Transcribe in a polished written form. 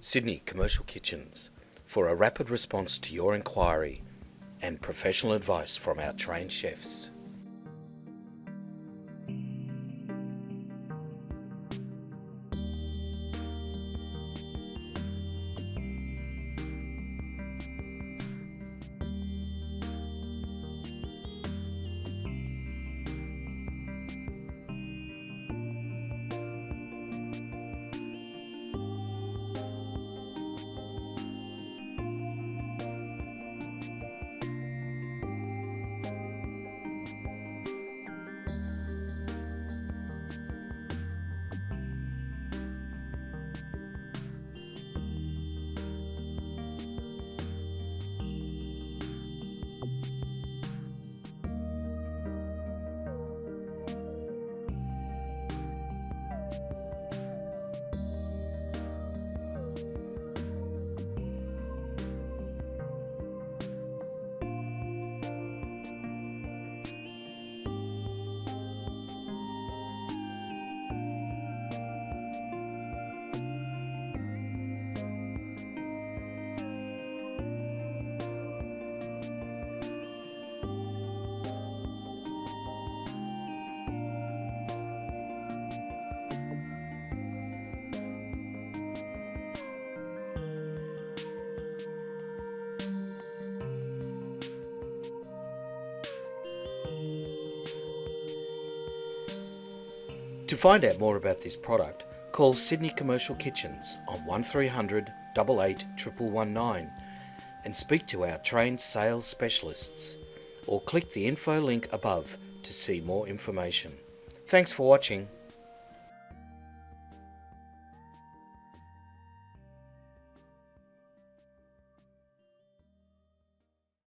Sydney Commercial Kitchens, for a rapid response to your inquiry and professional advice from our trained chefs. To find out more about this product, call Sydney Commercial Kitchens on 1300 88 1119 and speak to our trained sales specialists, or click the info link above to see more information. Thanks for watching.